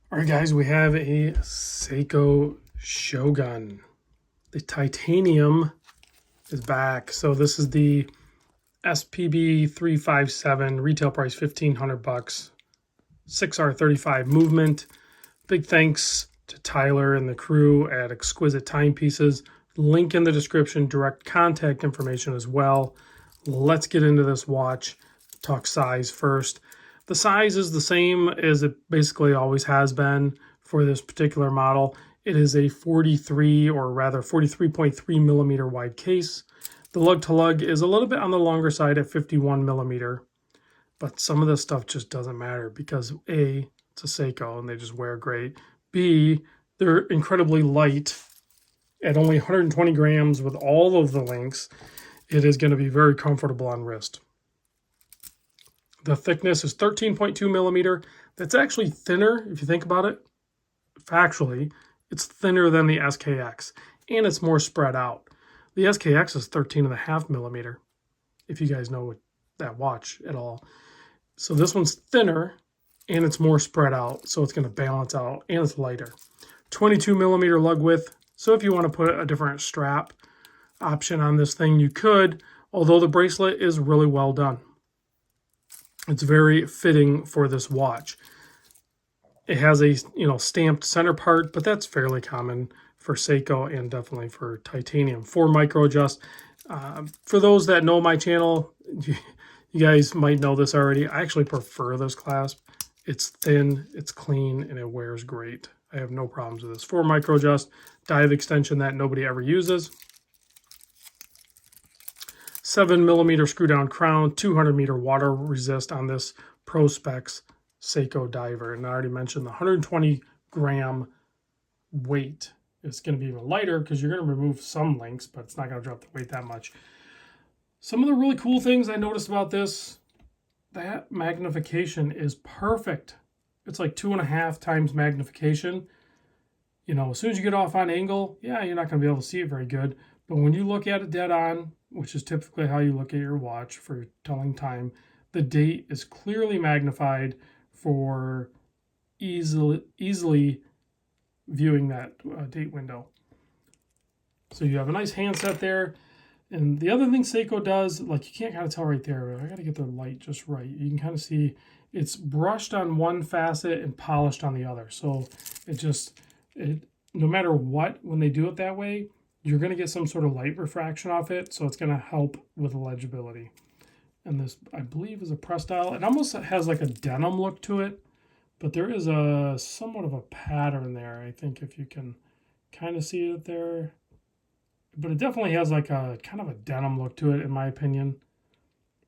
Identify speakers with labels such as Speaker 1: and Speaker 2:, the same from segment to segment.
Speaker 1: All right, guys, we have a Seiko Shogun. The titanium is back. So this is the SPB357, retail price $1,500, 6R35 movement. Big thanks to Tyler and the crew at Exquisite Timepieces. Link in the description, direct contact information as well. Let's get into this watch. Talk size first. The size is the same as it basically always has been for this particular model. It is a 43 or rather 43.3 millimeter wide case. The lug to lug is a little bit on the longer side at 51 millimeter, but some of this stuff just doesn't matter because A, it's a Seiko and they just wear great. B, they're incredibly light at only 120 grams with all of the links. It is going to be very comfortable on wrist. The thickness is 13.2 millimeter. That's actually thinner, if you think about it. Factually, it's thinner than the SKX, and it's more spread out. The SKX is 13.5 millimeter, if you guys know that watch at all. So this one's thinner, and it's more spread out, so it's going to balance out, and it's lighter. 22 millimeter lug width, so if you want to put a different strap option on this thing, you could, although the bracelet is really well done. It's very fitting for this watch. It has a stamped center part, but that's fairly common for Seiko and definitely for titanium. 4 micro adjust. For those that know my channel, you guys might know this already. I actually prefer this clasp. It's thin, it's clean, and it wears great. I have no problems with this. 4 micro adjust, dive extension that nobody ever uses. 7 millimeter screw down crown, 200 meter water resist on this Prospex Seiko diver. And I already mentioned the 120 gram weight. It's going to be even lighter because you're going to remove some links, but it's not going to drop the weight that much. Some of the really cool things I noticed about this, that magnification is perfect. It's like 2.5 times magnification. As soon as you get off on angle, yeah, you're not going to be able to see it very good. But when you look at it dead on, which is typically how you look at your watch for telling time, the date is clearly magnified for easily viewing that date window. So you have a nice handset there. And the other thing Seiko does, like you can't kind of tell right there, I got to get the light just right. You can kind of see it's brushed on one facet and polished on the other. So no matter what, when they do it that way, you're going to get some sort of light refraction off it, so it's going to help with legibility. And this, I believe, is a pressed dial. It almost has like a denim look to it, but there is a somewhat of a pattern there, I think, if you can kind of see it there. But it definitely has like a kind of a denim look to it, in my opinion.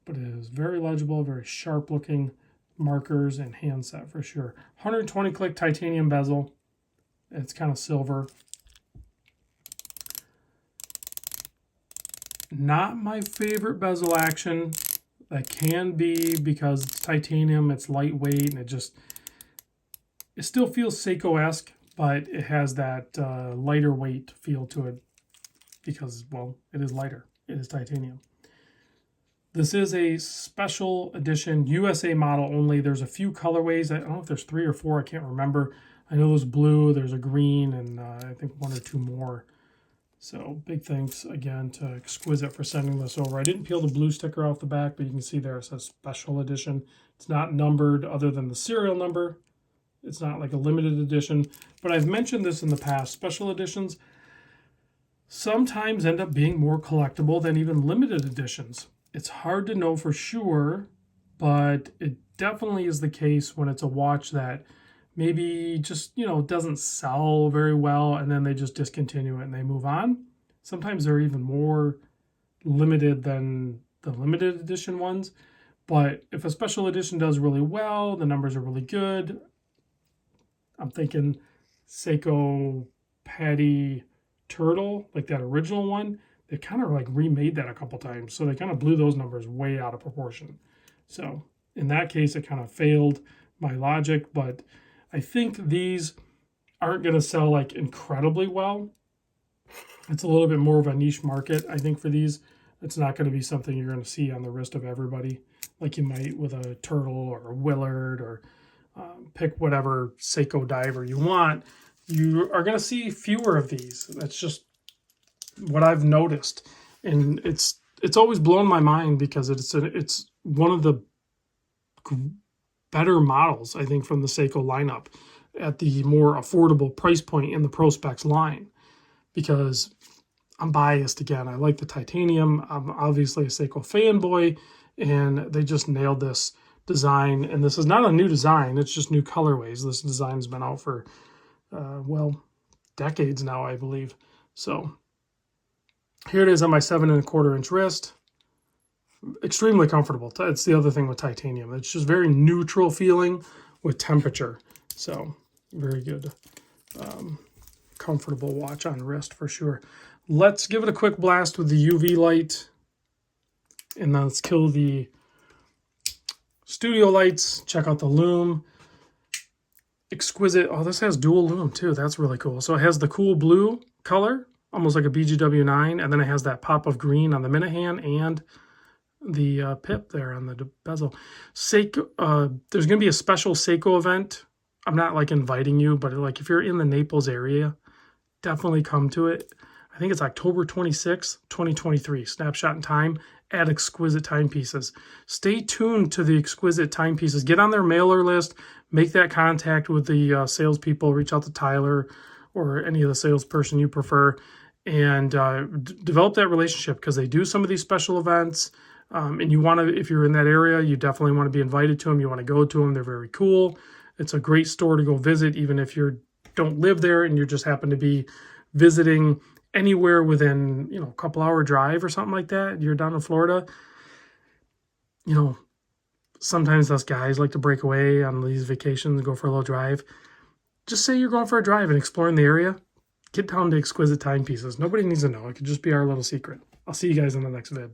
Speaker 1: But it is very legible, very sharp looking markers and handset for sure. 120 click titanium bezel. It's kind of silver. Not my favorite bezel action. That can be because it's titanium, it's lightweight, and it still feels Seiko-esque, but it has that lighter weight feel to it because, well, it is lighter. It is titanium. This is a special edition USA model only. There's a few colorways. I don't know if there's 3 or 4. I can't remember. I know there's blue, there's a green, and I think 1 or 2 more. So big thanks again to Exquisite for sending this over. I didn't peel the blue sticker off the back, but you can see there it says special edition. It's not numbered other than the serial number. It's not like a limited edition, but I've mentioned this in the past. Special editions sometimes end up being more collectible than even limited editions. It's hard to know for sure, but it definitely is the case when it's a watch that maybe just, doesn't sell very well and then they just discontinue it and they move on. Sometimes they're even more limited than the limited edition ones. But if a special edition does really well, the numbers are really good. I'm thinking Seiko Patty Turtle, like that original one. They kind of like remade that a couple times. So they kind of blew those numbers way out of proportion. So in that case, it kind of failed my logic, but I think these aren't going to sell like incredibly well. It's a little bit more of a niche market, I think, for these. It's not going to be something you're going to see on the wrist of everybody like you might with a Turtle or a Willard or pick whatever Seiko diver you want, you are going to see fewer of these. That's just what I've noticed, and it's always blown my mind because it's one of the better models, I think, from the Seiko lineup at the more affordable price point in the Prospex line, because I'm biased again. I like the titanium. I'm obviously a Seiko fanboy, and they just nailed this design. And this is not a new design, it's just new colorways. This design's been out for well, decades now, I believe. So here it is on my 7¼ inch wrist. Extremely comfortable. It's the other thing with titanium. It's just very neutral feeling with temperature. So very good, comfortable watch on wrist for sure. Let's give it a quick blast with the UV light, and then let's kill the studio lights. Check out the lume. Exquisite. Oh, this has dual lume too. That's really cool. So it has the cool blue color, almost like a BGW9, and then it has that pop of green on the minute hand and the pip there on the bezel. Seiko, there's going to be a special Seiko event. I'm not like inviting you, but like if you're in the Naples area, definitely come to it. I think it's October 26th, 2023, snapshot in time at Exquisite Timepieces. Stay tuned to the Exquisite Timepieces. Get on their mailer list, make that contact with the salespeople, reach out to Tyler or any of the salesperson you prefer, and develop that relationship, because they do some of these special events. And you want to, if you're in that area, you definitely want to be invited to them. You want to go to them. They're very cool. It's a great store to go visit, even if you don't live there and you just happen to be visiting anywhere within, a couple hour drive or something like that. You're down in Florida. Sometimes us guys like to break away on these vacations and go for a little drive. Just say you're going for a drive and exploring the area. Get down to Exquisite Timepieces. Nobody needs to know. It could just be our little secret. I'll see you guys in the next vid.